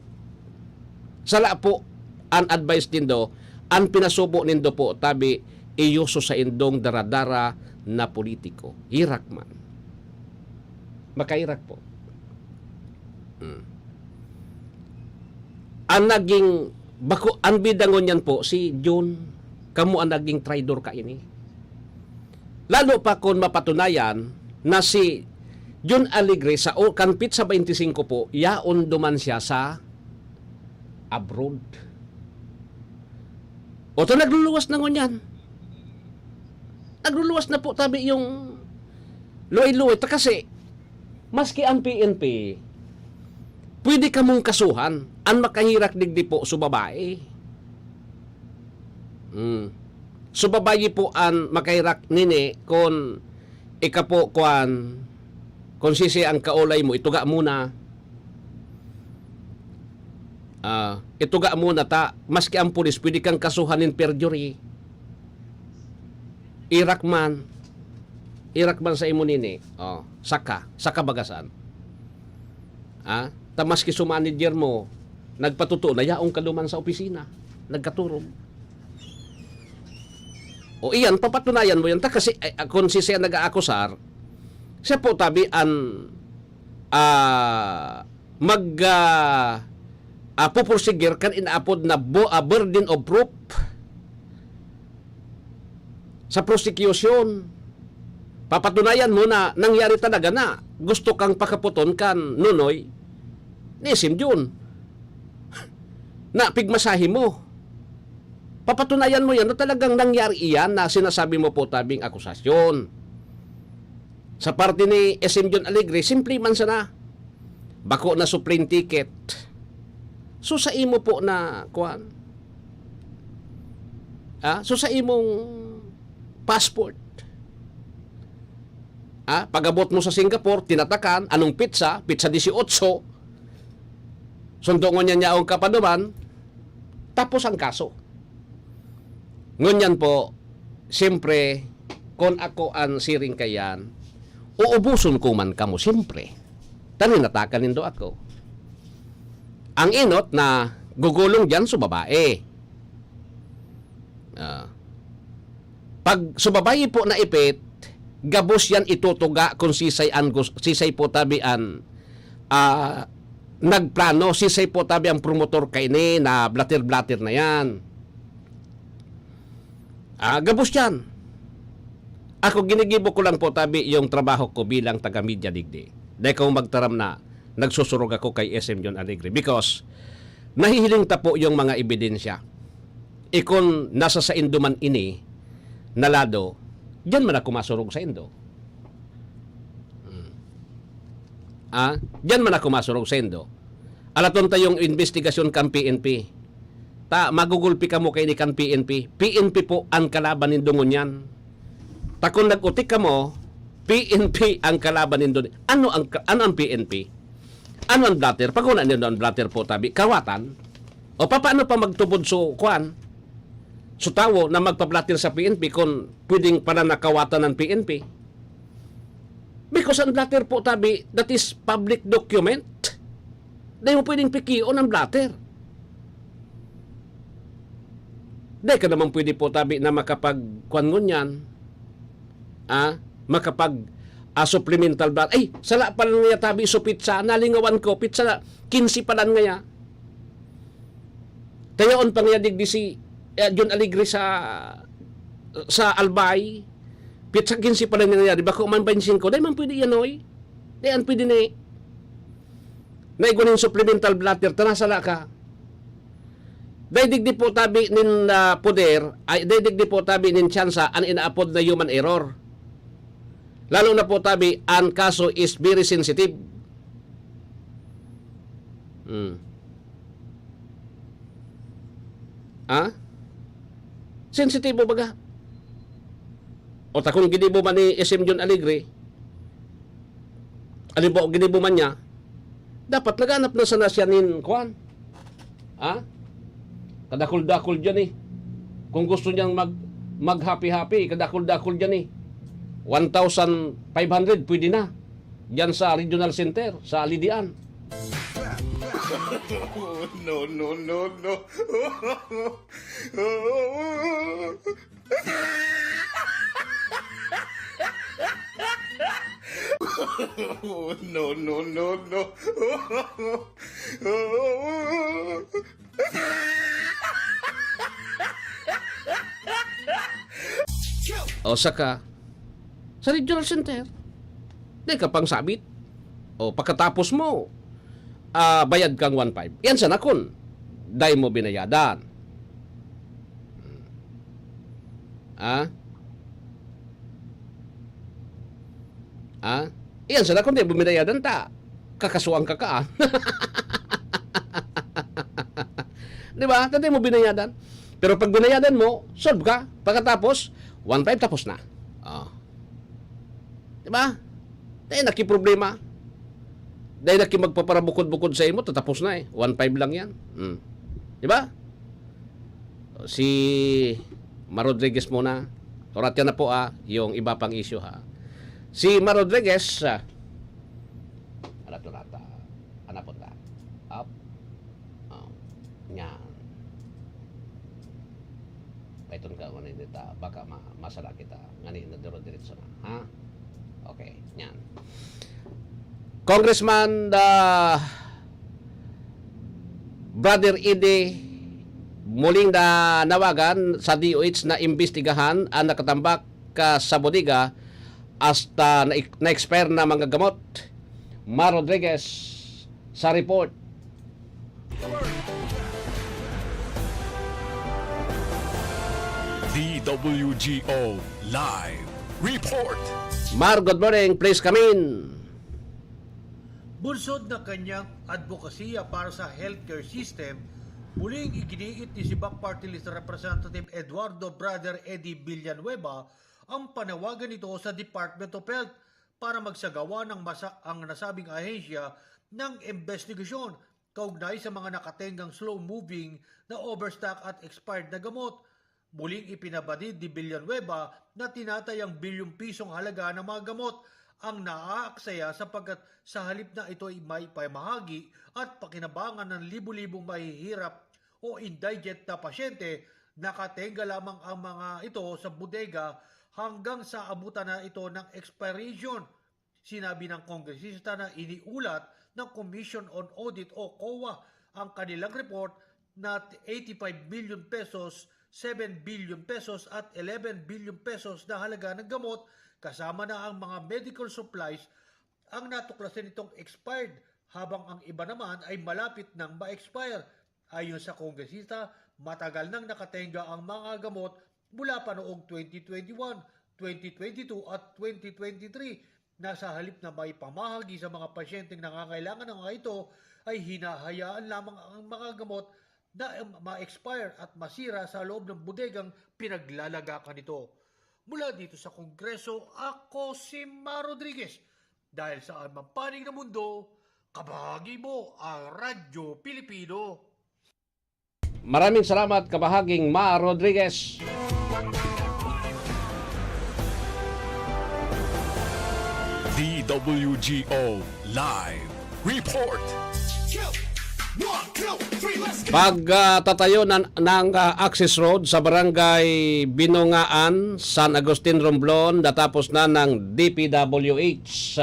[SPEAKER 3] an advice nindo, an pinasubo nindo po tabi iyuso sa indong daradara na politiko. Irak man. Makairak po. Ang naging bako ang bidangon yan po si John, kamo ang naging traidor ka ini. Lalo pa kung mapatunayan na si John Alegre sa kanpit sa 25 po, yaon duman siya sa abroad. O to nagluluwas na ngunyan. Nagluluwas na po tabi yung luay-luay. Kasi, maski ang PNP, pwede ka mong kasuhan. Ang makahirak digdi po sa babae. So babae po ang makahirak nini kung ikapo kung sisi ang kaulay mo, ituga muna. Ituga muna ta, maski ang pulis, pwede kang kasuhanin perjury. Irak man sa imo nini. Saka bagasan. Ta maski sumanager mo, nagpatuto na yaong kaluman sa opisina, nagkaturog. O iyan, papatunayan mo yan. Ta kasi kung siya nag-aakusar, siya po tabi ang pupursigir kan inaapod na burden of proof sa prosecution. Papatunayan mo na nangyari talaga na gusto kang pakaputon kan nunoy ni Sim Jun na pigmasahi mo. Papatunayan mo yan na talagang nangyari iyan na sinasabi mo po tabing akusasyon. Sa parte ni SM John Alegre, simple man sana. Bako na supreme ticket. So sa imo po na kuan. So sa imong passport. Pagabot mo sa Singapore, tinatakan, anong pizza 18. Sundongon niya niyaong kapaduman, tapos ang kaso. Ngunyan po, siyempre, kung ako ang siring kayan, uubuson ko man kamo siyempre. Taninatakan nindo ako. Ang inot na gugulong dyan sa babae. Pag sa babae po na ipit, gabos yan itutuga kung sisay po tabi ang nagplano, sisay po tabi ang promotor kay ni na blatter-blatter na yan. Gabos yan. Ako ginigibo ko lang po tabi yung trabaho ko bilang taga-media digdi. Dahil kung magtaram na nagsusurog ako kay SM John Alegre because nahihiling ta po yung mga ebidensya. Kung nasa sa indo man ini nalado, diyan man ako masurog sa indo. Diyan man ako masurog sa indo. Alaton tayong investigasyon kan PNP. Magugulpi ka mo kay ni kan PNP. PNP po ang kalaban nindungon yan. Kung nag-utik ka mo, PNP ang kalaban nindungon. Ano ang PNP? Ano ang blatter? Pag una nyo ang blatter po tabi, kawatan. O paano pa magtubod so kuan? So tawo na magpa-blatter sa PNP kung pwedeng para nakawatan ng PNP. Because ang blatter po tabi, that is public document. Dahil mo pwedeng pikion ang blatter. Dahil ka naman pwede po tabi na makapag-kuan ngunyan. Supplemental blood. Ay, sala pa lang nga tabi so pizza. Nalingawan ko, pizza na 15 pa lang nga. Tayoon pang yadig di si John Alegre sa Albay. Pizza 15 pa lang nga. Di ba kung man 25 ko, dahil man pwede yan oy. Dahil an pwede na naigunin supplemental blatter, tanasala ka. Dahil digdi po tabi nin poder, ay dahil digdi po tabi nin tsansa ang inaapod na human error. Lalo na po tabi, ang kaso is very sensitive. Ha? Sensitibo baga. O takong ginibo man ni SM John Alegre, alimbawa ginibo man niya, dapat naganap na sana siya nin kuan. Ha? Kadakol-dakol dyan eh. Kung gusto niyang mag-happy-happy, kadakol-dakol dyan eh. 1,500 pwede na. Yan sa regional center, sa Alidian.
[SPEAKER 9] No, no, no, no. No, no, no, no.
[SPEAKER 3] O saka, sa regional center, di ka pang sabit. O pagkatapos mo, bayad kang 1,500. Yan sa nakon. Dahil mo binayadan. Yan sa nakon, di mo binayadan ta. Kakasuang kakaan. Di ba? Hindi mo binayadan. Pero pag binayadan mo, solve ka. Pagkatapos, 1,500 tapos na. Di ba? Dahil nakiproblema. Dahil magpaparabukod-bukod sa imo, tatapos na eh. 1,500 lang yan. Di ba? Si Mar Rodriguez muna. Orat yan na po yung iba pang issue ha. Si Mar Rodriguez, ano po ta? Up. Yan. Paiton ka ngayon dito. Baka masala kita. Ngayon na diretso na. Ha? Okay. Yan. Congressman Brother Ede muling nawagan sa DOH na imbestigahan ang nakatambak sa bodega hasta na-expire na mga gamot. Mar Rodriguez sa report.
[SPEAKER 6] DWGO Live Report.
[SPEAKER 3] Mar, good morning. Please come in.
[SPEAKER 14] Bunsod na kanyang advokasya para sa healthcare system, muling iginiit ni si Bac Party List Representative Eduardo Brother Eddie Villanueva ang panawagan nito sa Department of Health para magsagawa ng ang nasabing ahensya ng investigasyon kaugnay sa mga nakatenggang slow-moving na overstock at expired na gamot. Muling ipinabadid ni Villanueva na tinatayang bilyong pisong halaga ng mga gamot ang naaaksaya sapagkat sa halip na ito ay may pamahagi at pakinabangan ng libu-libong mahihirap o indigent na pasyente, nakatenga lamang ang mga ito sa bodega hanggang sa abutan na ito ng expiration. Sinabi ng kongresista na iniulat ng Commission on Audit o COA ang kanilang report na 85 billion pesos, 7 billion pesos at 11 billion pesos na halaga ng gamot kasama na ang mga medical supplies ang natuklasan itong expired habang ang iba naman ay malapit nang ma-expire. Ayon sa kongresista, matagal nang nakatenga ang mga gamot mula pa noong 2021, 2022 at 2023 na sa halip na may pamahagi sa mga pasyenteng nangangailangan ng mga ito ay hinahayaan lamang ang mga gamot na ma-expire at masira sa loob ng bodegang pinaglalagakan ito. Mula dito sa Kongreso, ako si Mar Rodriguez. Dahil saan man panig ng mundo, kabahagi mo ang Radyo Pilipino.
[SPEAKER 3] Maraming salamat kabahaging Mar Rodriguez.
[SPEAKER 6] DWGO Live Report.
[SPEAKER 3] Pagtatayo ng access road sa barangay Binungaan, San Agustin, Romblon, natapos na ng DPWH.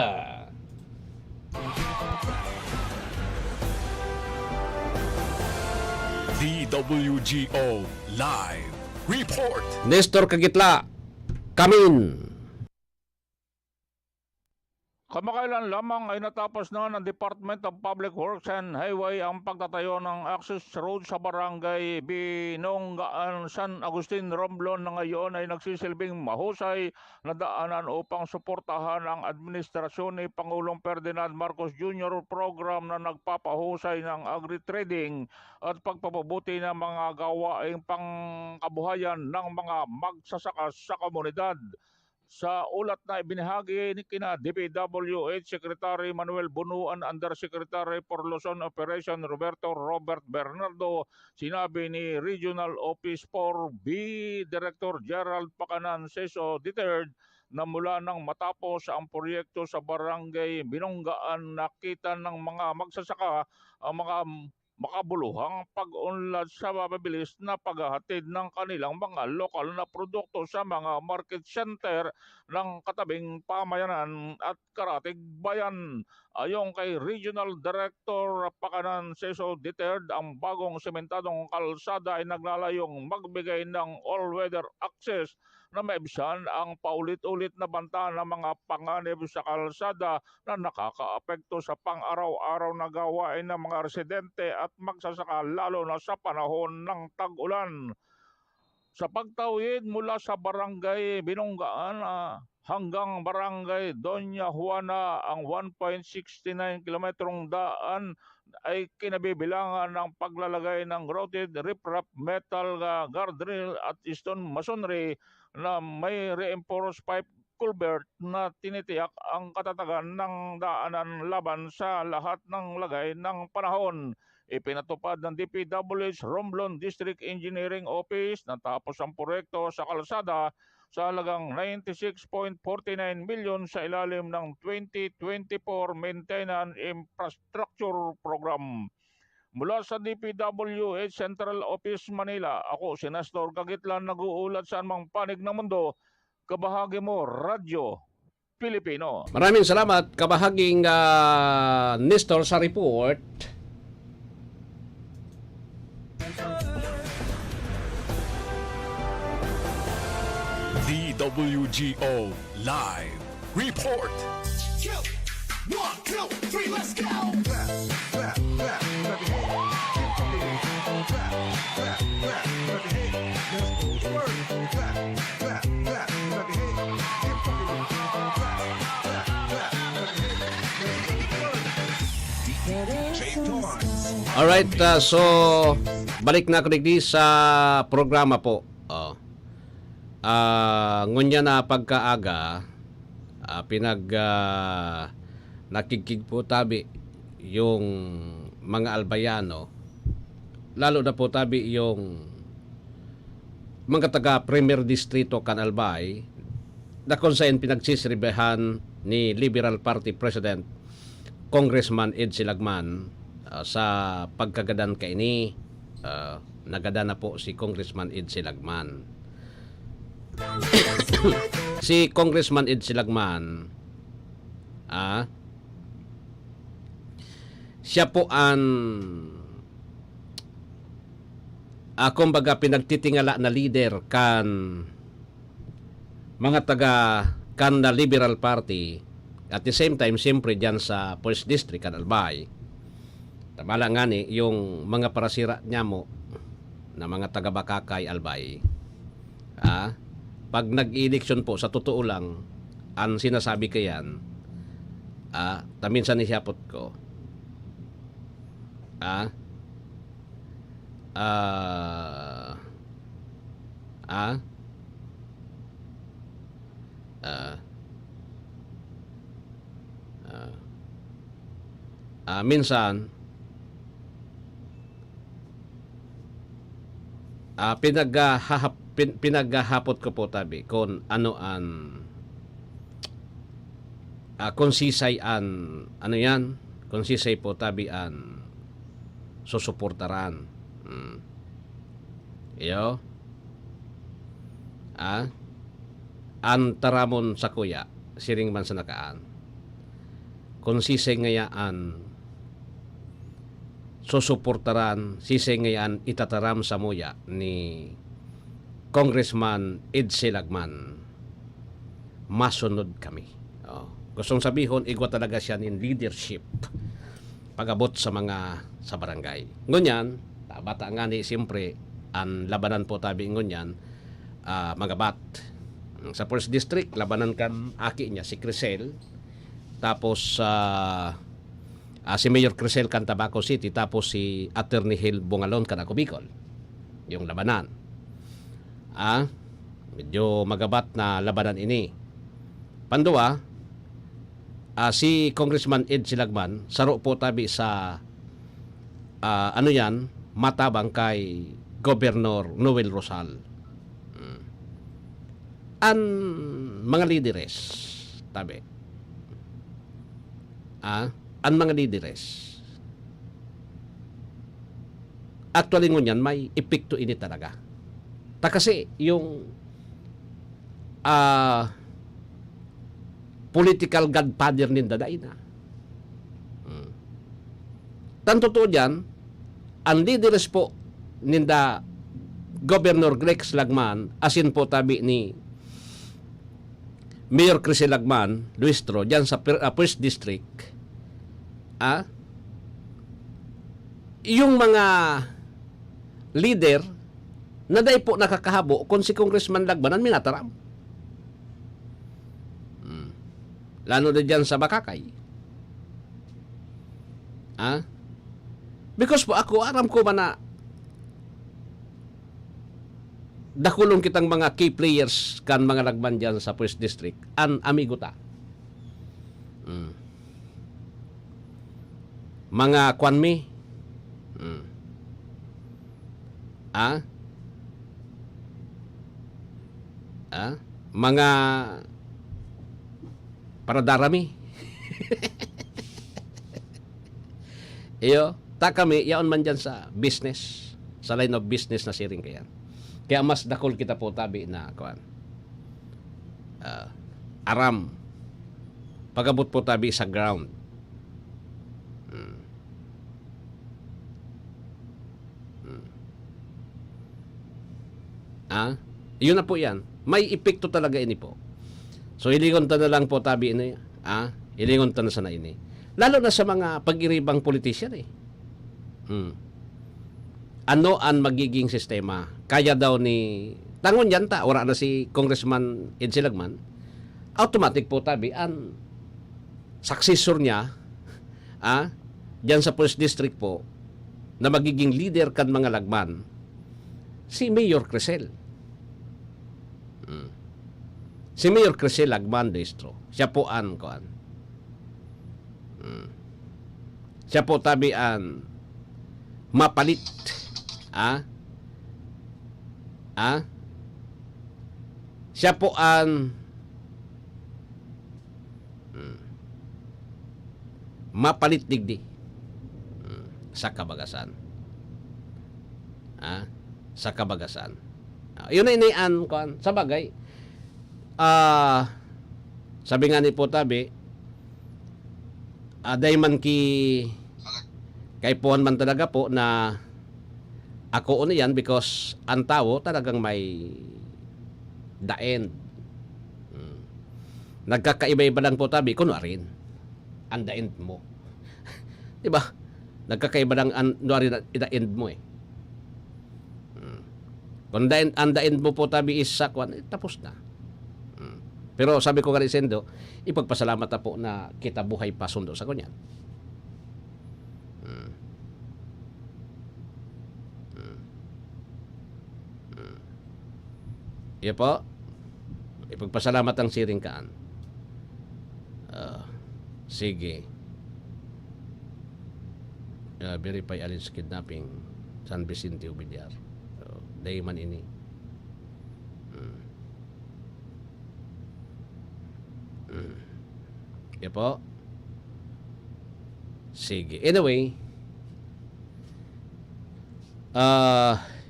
[SPEAKER 6] DWGO Live Report.
[SPEAKER 3] Nestor Kagitla, Kamin.
[SPEAKER 15] Kamakailan lamang ay natapos na ng Department of Public Works and Highway ang pagtatayo ng access road sa barangay Binonggaan, San Agustin, Romblon na ngayon ay nagsisilbing mahusay na daanan upang suportahan ang administrasyon ni Pangulong Ferdinand Marcos Jr. program na nagpapahusay ng agri-trading at pagpapabuti ng mga gawaing pangkabuhayan ng mga magsasaka sa komunidad. Sa ulat na ibinahagi ni kina DPWH Secretary Manuel Bunuan, Undersecretary for Luzon Operation Robert Bernardo, sinabi ni Regional Office 4B Director Gerald Pacanan Seso III na mula nang matapos ang proyekto sa barangay Binonggaan, nakita ng mga magsasaka ang mga makabuluhang pag-unlad sa mabilis na paghahatid ng kanilang mga lokal na produkto sa mga market center ng katabing pamayanan at karatig bayan. Ayon kay Regional Director Pacanan Seso III, ang bagong sementadong kalsada ay naglalayong magbigay ng all-weather access na maibsan ang paulit-ulit na banta ng mga panganib sa kalsada na nakakaapekto sa pang-araw-araw na gawain ng mga residente at magsasaka lalo na sa panahon ng tag-ulan. Sa pagtawid mula sa barangay Binonggaan hanggang barangay Doña Juana, ang 1.69 kilometrong daan ay kinabibilangan ng paglalagay ng routed riprap metal guardrail at stone masonry na may reinforced pipe culvert na tinitiyak ang katatagan ng daanan laban sa lahat ng lagay ng panahon. Ipinatupad ng DPWH Romblon District Engineering Office na tapos ang proyekto sa kalsada sa halagang 96.49 million sa ilalim ng 2024 Maintenance Infrastructure Program. Mula sa DPWH Central Office Manila, ako si Nestor Kagitlan, nag-uulat sa anumang panig ng mundo. Kabahagi mo, Radyo Pilipino.
[SPEAKER 3] Maraming salamat, kabahaging Nestor sa report.
[SPEAKER 9] DWGO Live Report. 1, 2, 3, let's go!
[SPEAKER 3] Alright, so balik na ako digdi sa programa po. Ngunya na pagkaaga, nakikig po tabi yung mga albayano, lalo na po tabi yung mga taga Premier Distrito kan Albay, na kung saan pinagsisribehan ni Liberal Party President Congressman Ed Silagman sa pagkagadan kaini. Nagada na po si Congressman Ed Silagman. Si Congressman Ed Silagman, siya po ang kumbaga pinagtitingala na leader kan mga taga kan na Liberal Party. At the same time, siyempre dyan sa First District kan Albay, tamala nga ni yung mga parasira niya mo na mga taga Bakakay Albay, pag nag-election po, sa totoo lang, ang sinasabi ko yan, taminsan ni siyapot ko, minsan pinaghahapot ko po tabi kung ano an konsisay an ano yan, konsisay po tabi an susuportaran. Iyo antaramon sa kuya siring man sa nakaan konsisay ngayaan susuportaran, sisay ngayon itataram sa muya ni Congressman Ed Silagman. Masunod kami. Gustong sabihin, igwa talaga siya in leadership pagabot sa barangay. Ngunyan, bata nga ni siyempre, ang labanan po tabi ngunyan, magabat. Sa First District, labanan kan aki niya, si Crisel. Tapos, si Mayor Crisel kan Tabaco City. Tapos si Attorney Hill Bungalon kan ako Bicol. Yung labanan. Medyo magabat na labanan ini. Pandua, si Congressman Ed Silagman, saro po tabi sa matabang kay Governor Noel Rosal. Ang mga lideres, tabi. Ang mga lideres. Actually ngunyan, may epekto ini talaga. Kasi yung political godfather ninda dahi na. Tanto to dyan, ang lideres po ninda Governor Greg Lagman, asin po tabi ni Mayor Crisel Lagman, Luistro, dyan sa First District, yung mga leader na dahi po nakakahabo kung si Congressman Lagman ang minataram. Lalo na dyan sa Bakakay. Because po ako, aram ko ba na dakulong kitang mga key players kan mga Lagman dyan sa First District, an amigo ta. Mga kwanmi, mga paradarami. Iyo, ta kami, yaon man dyan sa business, sa line of business na siring kayan. Kaya mas dakol kita po tabi na aram pagabot po tabi sa ground. Yun na po yan. May epekto talaga ini po. So ilingon ta na lang po tabi ini. Ilingon ta na sana ini. Lalo na sa mga pag-iribang politician ano ang magiging sistema? Kaya daw ni tangon yan ta, wala na si Congressman Ed Silagman, automatic po tabi ang successor niya dyan sa First District po na magiging leader kan mga Lagman, si Mayor Crisel. Si Mayor Crisel Lagman Distro. Siya po siya po tabi ang mapalit siya po ang mapalit digdi sa kabagasan. Sa kabagasan. Yun na inian sa bagay. Sabi nga ni po tabi, dayman kay puhan man talaga po na ako ano yan because ang tao talagang may the end. Nagkakaiba-iba lang po tabi, kuno rin ang the end mo. Diba? Nagkakaiba lang ang the end mo Kung ang the end mo po tabi is sakwan, tapos na. Pero sabi ko nga rin Sendo, ipagpasalamat na po na kita buhay pa sundo sa kunyan. Iya po, ipagpasalamat ang siring kaan. Sige. Verify alleged kidnapping San Vicente Ubilyar. Dayman ini. Iya po. Sige. Anyway,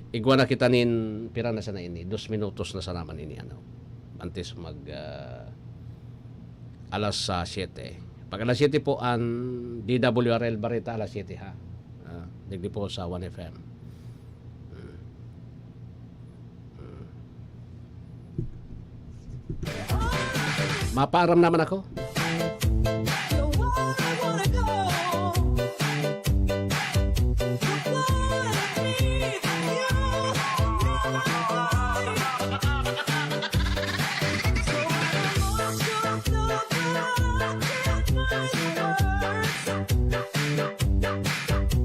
[SPEAKER 3] igwa na kita nin pira na sana ini. 2 minutos na sana man ini antes mag alas 7. Pag alas 7 po ang DWRL Barita alas 7 ha. Digdi po sa 1FM. Mapaaram naman ako.